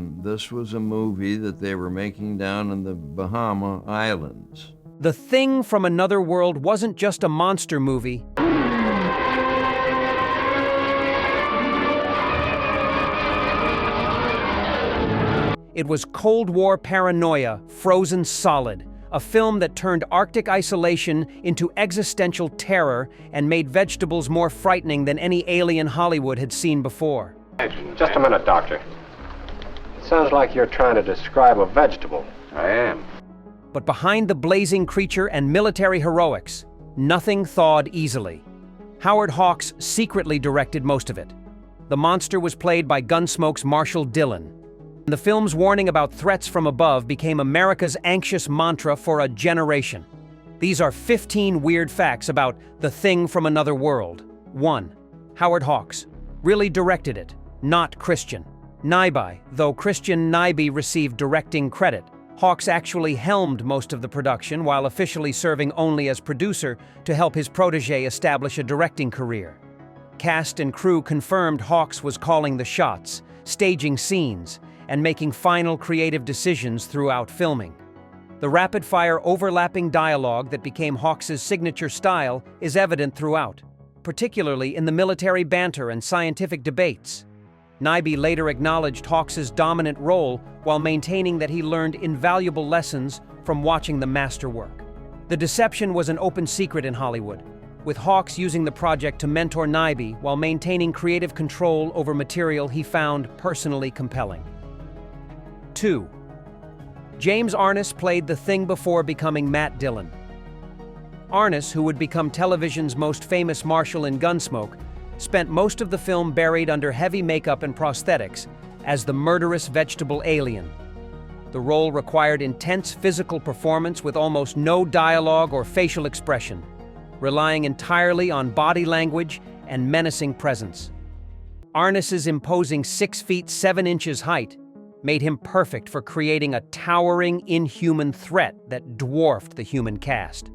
This was a movie that they were making down in the Bahama Islands. The Thing from Another World wasn't just a monster movie. It was Cold War paranoia, frozen solid, a film that turned Arctic isolation into existential terror and made vegetables more frightening than any alien Hollywood had seen before. Just a minute, Doctor. It sounds like you're trying to describe a vegetable. I am. But behind the blazing creature and military heroics, nothing thawed easily. Howard Hawks secretly directed most of it. The monster was played by Gunsmoke's Marshall Dillon. The film's warning about threats from above became America's anxious mantra for a generation. These are 15 weird facts about The Thing from Another World. 1. Howard Hawks really directed it, not Christian Nyby. Though Christian Nyby received directing credit, Hawks actually helmed most of the production while officially serving only as producer to help his protege establish a directing career. Cast and crew confirmed Hawks was calling the shots, staging scenes, and making final creative decisions throughout filming. The rapid-fire overlapping dialogue that became Hawks's signature style is evident throughout, particularly in the military banter and scientific debates. Nyby later acknowledged Hawks's dominant role while maintaining that he learned invaluable lessons from watching the masterwork. The deception was an open secret in Hollywood, with Hawks using the project to mentor Nyby while maintaining creative control over material he found personally compelling. 2. James Arness played the Thing before becoming Matt Dillon. Arness, who would become television's most famous marshal in Gunsmoke, spent most of the film buried under heavy makeup and prosthetics as the murderous vegetable alien. The role required intense physical performance with almost no dialogue or facial expression, relying entirely on body language and menacing presence. Arness's imposing 6 feet 7 inches height made him perfect for creating a towering, inhuman threat that dwarfed the human cast.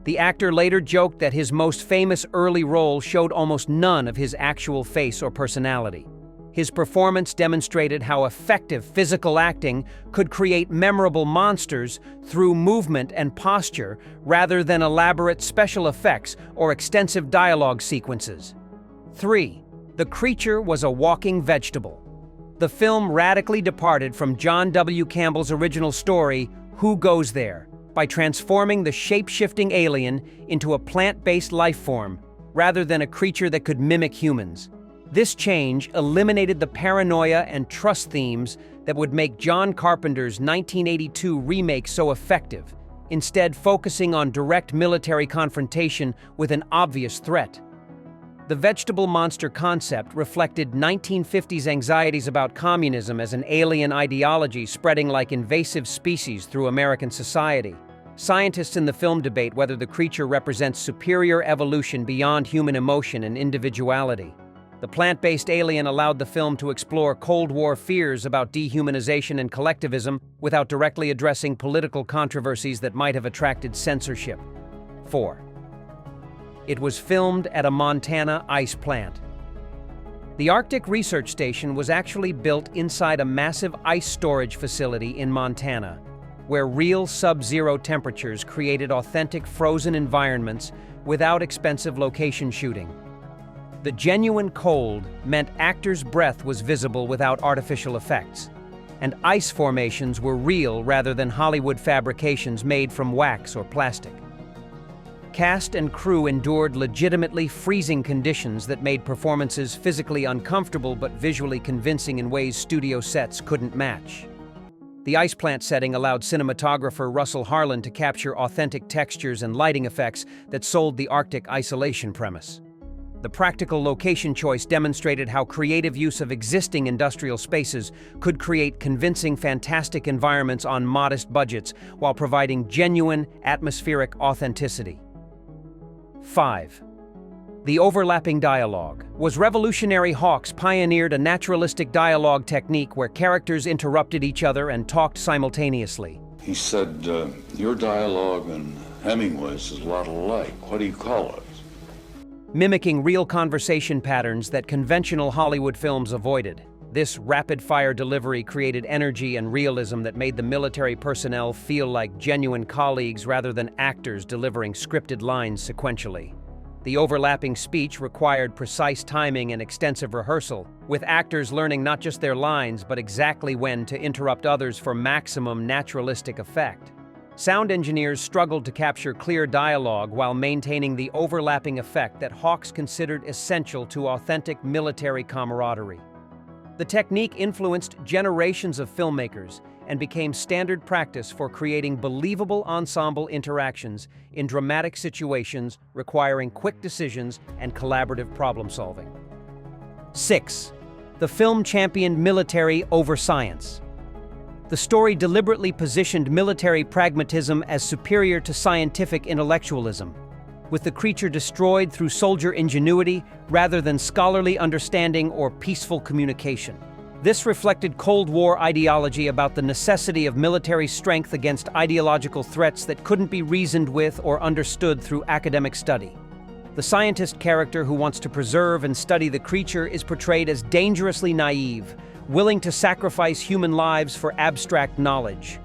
The actor later joked that his most famous early role showed almost none of his actual face or personality. His performance demonstrated how effective physical acting could create memorable monsters through movement and posture rather than elaborate special effects or extensive dialogue sequences. 3. The creature was a walking vegetable. The film radically departed from John W. Campbell's original story, Who Goes There?, by transforming the shape-shifting alien into a plant-based life form, rather than a creature that could mimic humans. This change eliminated the paranoia and trust themes that would make John Carpenter's 1982 remake so effective, instead focusing on direct military confrontation with an obvious threat. The vegetable monster concept reflected 1950s anxieties about communism as an alien ideology spreading like invasive species through American society. Scientists in the film debate whether the creature represents superior evolution beyond human emotion and individuality. The plant-based alien allowed the film to explore Cold War fears about dehumanization and collectivism without directly addressing political controversies that might have attracted censorship. 4. It was filmed at a Montana ice plant. The Arctic Research Station was actually built inside a massive ice storage facility in Montana, where real sub-zero temperatures created authentic frozen environments without expensive location shooting. The genuine cold meant actors' breath was visible without artificial effects, and ice formations were real rather than Hollywood fabrications made from wax or plastic. Cast and crew endured legitimately freezing conditions that made performances physically uncomfortable but visually convincing in ways studio sets couldn't match. The ice plant setting allowed cinematographer Russell Harlan to capture authentic textures and lighting effects that sold the Arctic isolation premise. The practical location choice demonstrated how creative use of existing industrial spaces could create convincing, fantastic environments on modest budgets while providing genuine, atmospheric authenticity. 5. The overlapping dialogue. Was revolutionary. Hawks pioneered a naturalistic dialogue technique where characters interrupted each other and talked simultaneously. He said, your dialogue and Hemingway's is a lot alike. What do you call it? Mimicking real conversation patterns that conventional Hollywood films avoided. This rapid-fire delivery created energy and realism that made the military personnel feel like genuine colleagues rather than actors delivering scripted lines sequentially. The overlapping speech required precise timing and extensive rehearsal, with actors learning not just their lines but exactly when to interrupt others for maximum naturalistic effect. Sound engineers struggled to capture clear dialogue while maintaining the overlapping effect that Hawks considered essential to authentic military camaraderie. The technique influenced generations of filmmakers and became standard practice for creating believable ensemble interactions in dramatic situations requiring quick decisions and collaborative problem-solving. 6. The film championed military over science. The story deliberately positioned military pragmatism as superior to scientific intellectualism, with the creature destroyed through soldier ingenuity rather than scholarly understanding or peaceful communication. This reflected Cold War ideology about the necessity of military strength against ideological threats that couldn't be reasoned with or understood through academic study. The scientist character who wants to preserve and study the creature is portrayed as dangerously naive, willing to sacrifice human lives for abstract knowledge.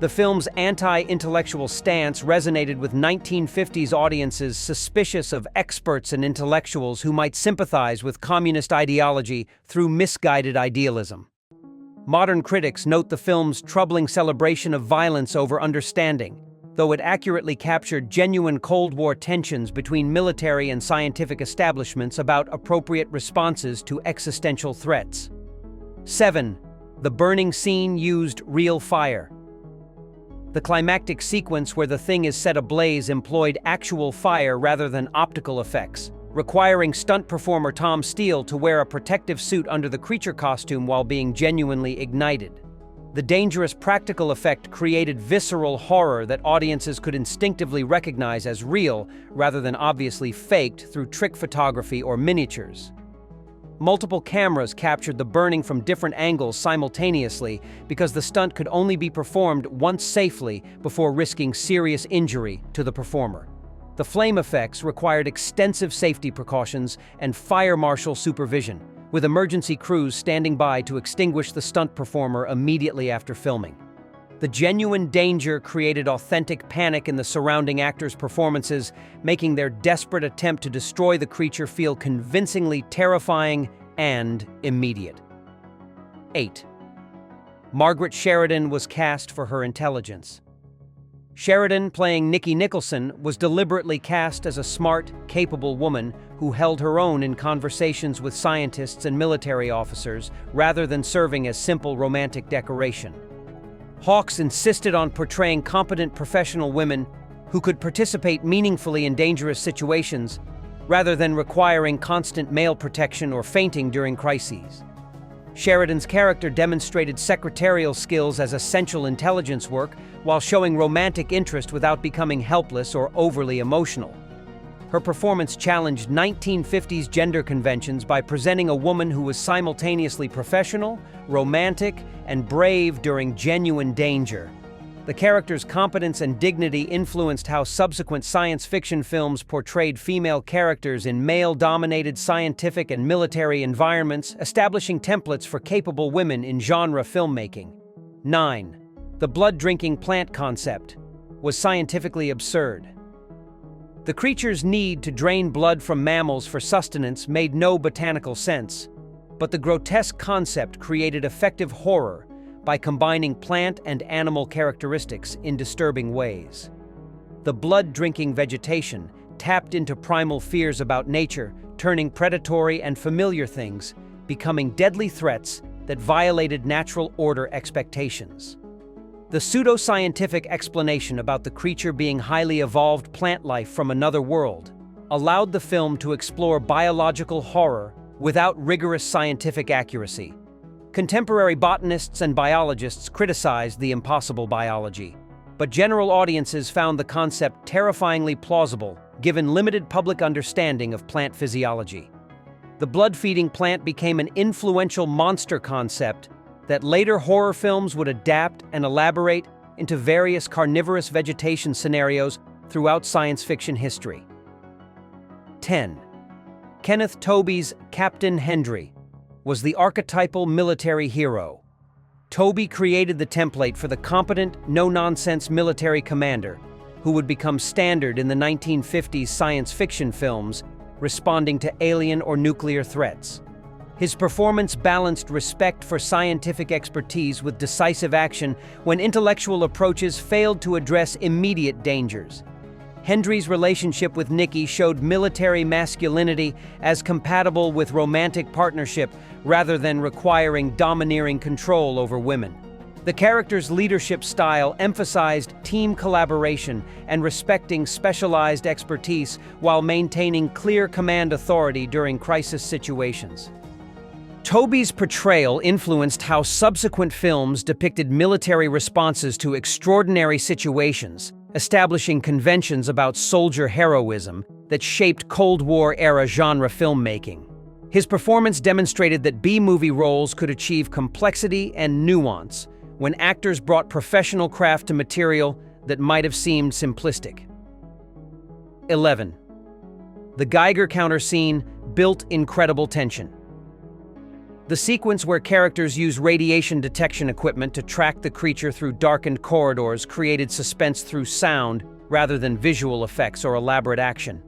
The film's anti-intellectual stance resonated with 1950s audiences suspicious of experts and intellectuals who might sympathize with communist ideology through misguided idealism. Modern critics note the film's troubling celebration of violence over understanding, though it accurately captured genuine Cold War tensions between military and scientific establishments about appropriate responses to existential threats. 7. The burning scene used real fire. The climactic sequence where the thing is set ablaze employed actual fire rather than optical effects, requiring stunt performer Tom Steele to wear a protective suit under the creature costume while being genuinely ignited. The dangerous practical effect created visceral horror that audiences could instinctively recognize as real rather than obviously faked through trick photography or miniatures. Multiple cameras captured the burning from different angles simultaneously because the stunt could only be performed once safely before risking serious injury to the performer. The flame effects required extensive safety precautions and fire marshal supervision, with emergency crews standing by to extinguish the stunt performer immediately after filming. The genuine danger created authentic panic in the surrounding actors' performances, making their desperate attempt to destroy the creature feel convincingly terrifying and immediate. 8. Margaret Sheridan was cast for her intelligence. Sheridan, playing Nikki Nicholson, was deliberately cast as a smart, capable woman who held her own in conversations with scientists and military officers rather than serving as simple romantic decoration. Hawks insisted on portraying competent professional women who could participate meaningfully in dangerous situations rather than requiring constant male protection or fainting during crises. Sheridan's character demonstrated secretarial skills as essential intelligence work while showing romantic interest without becoming helpless or overly emotional. Her performance challenged 1950s gender conventions by presenting a woman who was simultaneously professional, romantic, and brave during genuine danger. The character's competence and dignity influenced how subsequent science fiction films portrayed female characters in male-dominated scientific and military environments, establishing templates for capable women in genre filmmaking. 9. The blood-drinking plant concept was scientifically absurd. The creature's need to drain blood from mammals for sustenance made no botanical sense, but the grotesque concept created effective horror by combining plant and animal characteristics in disturbing ways. The blood-drinking vegetation tapped into primal fears about nature, turning predatory and familiar things, becoming deadly threats that violated natural order expectations. The pseudo-scientific explanation about the creature being highly evolved plant life from another world allowed the film to explore biological horror without rigorous scientific accuracy. Contemporary botanists and biologists criticized the impossible biology, but general audiences found the concept terrifyingly plausible given limited public understanding of plant physiology. The blood-feeding plant became an influential monster concept that later horror films would adapt and elaborate into various carnivorous vegetation scenarios throughout science fiction history. 10. Kenneth Tobey's Captain Hendry was the archetypal military hero. Toby created the template for the competent, no-nonsense military commander who would become standard in the 1950s science fiction films responding to alien or nuclear threats. His performance balanced respect for scientific expertise with decisive action when intellectual approaches failed to address immediate dangers. Hendry's relationship with Nikki showed military masculinity as compatible with romantic partnership rather than requiring domineering control over women. The character's leadership style emphasized team collaboration and respecting specialized expertise while maintaining clear command authority during crisis situations. Toby's portrayal influenced how subsequent films depicted military responses to extraordinary situations, establishing conventions about soldier heroism that shaped Cold War-era genre filmmaking. His performance demonstrated that B-movie roles could achieve complexity and nuance when actors brought professional craft to material that might have seemed simplistic. 11. The Geiger counter scene built incredible tension. The sequence where characters use radiation detection equipment to track the creature through darkened corridors created suspense through sound rather than visual effects or elaborate action.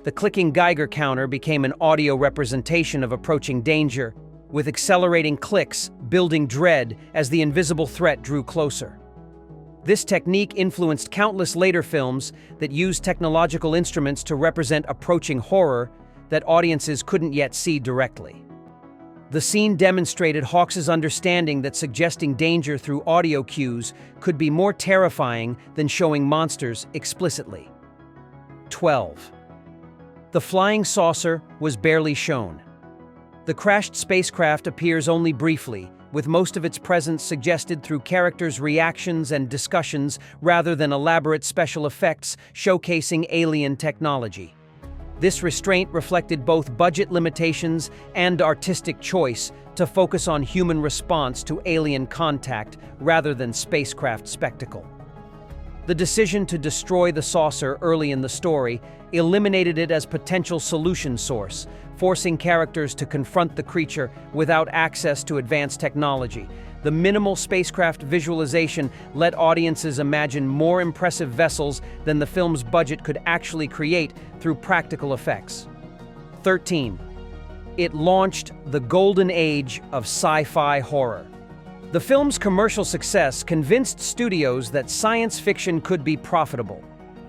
The clicking Geiger counter became an audio representation of approaching danger, with accelerating clicks building dread as the invisible threat drew closer. This technique influenced countless later films that used technological instruments to represent approaching horror that audiences couldn't yet see directly. The scene demonstrated Hawks's understanding that suggesting danger through audio cues could be more terrifying than showing monsters explicitly. 12. The flying saucer was barely shown. The crashed spacecraft appears only briefly, with most of its presence suggested through characters' reactions and discussions rather than elaborate special effects showcasing alien technology. This restraint reflected both budget limitations and artistic choice to focus on human response to alien contact rather than spacecraft spectacle. The decision to destroy the saucer early in the story eliminated it as potential solution source, forcing characters to confront the creature without access to advanced technology. The minimal spacecraft visualization let audiences imagine more impressive vessels than the film's budget could actually create through practical effects. 13. It launched the golden age of sci-fi horror. The film's commercial success convinced studios that science fiction could be profitable,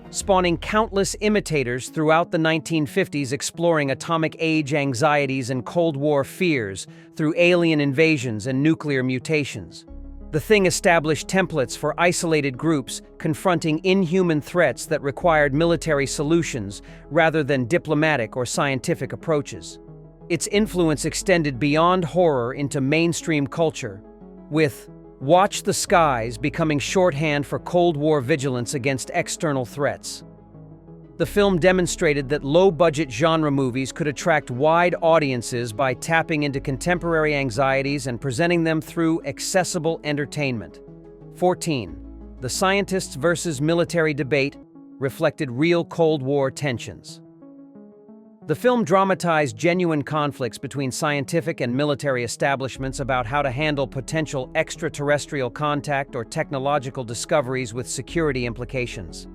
spawning countless imitators throughout the 1950s exploring atomic age anxieties and Cold War fears through alien invasions and nuclear mutations. The Thing established templates for isolated groups confronting inhuman threats that required military solutions rather than diplomatic or scientific approaches. Its influence extended beyond horror into mainstream culture, with Watch the Skies becoming shorthand for Cold War vigilance against external threats. The film demonstrated that low-budget genre movies could attract wide audiences by tapping into contemporary anxieties and presenting them through accessible entertainment. 14. The scientists versus military debate reflected real Cold War tensions. The film dramatized genuine conflicts between scientific and military establishments about how to handle potential extraterrestrial contact or technological discoveries with security implications.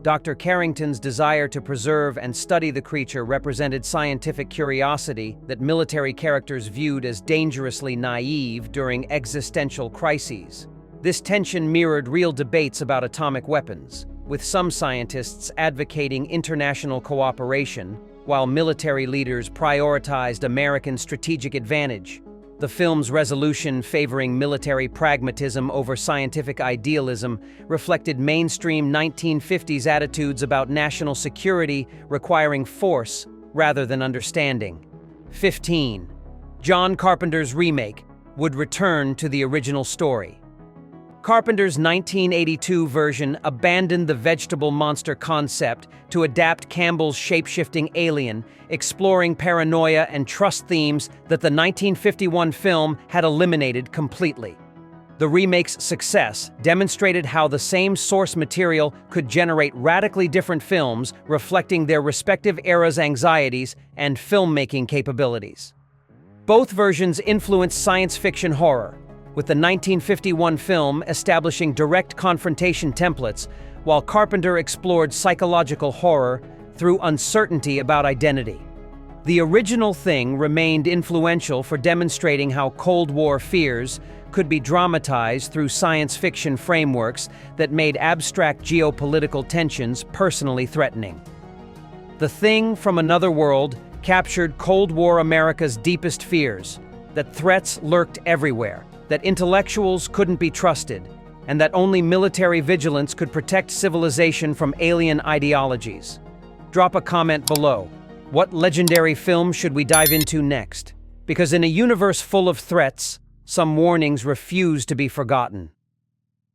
Dr. Carrington's desire to preserve and study the creature represented scientific curiosity that military characters viewed as dangerously naive during existential crises. This tension mirrored real debates about atomic weapons, with some scientists advocating international cooperation, while military leaders prioritized American strategic advantage. The film's resolution favoring military pragmatism over scientific idealism reflected mainstream 1950s attitudes about national security requiring force rather than understanding. 15. John Carpenter's remake would return to the original story. Carpenter's 1982 version abandoned the vegetable monster concept to adapt Campbell's shape-shifting alien, exploring paranoia and trust themes that the 1951 film had eliminated completely. The remake's success demonstrated how the same source material could generate radically different films reflecting their respective eras' anxieties and filmmaking capabilities. Both versions influenced science fiction horror, with the 1951 film establishing direct confrontation templates, while Carpenter explored psychological horror through uncertainty about identity. The original Thing remained influential for demonstrating how Cold War fears could be dramatized through science fiction frameworks that made abstract geopolitical tensions personally threatening. The Thing from Another World captured Cold War America's deepest fears, that threats lurked everywhere, that intellectuals couldn't be trusted, and that only military vigilance could protect civilization from alien ideologies. Drop a comment below. What legendary film should we dive into next? Because in a universe full of threats, some warnings refuse to be forgotten.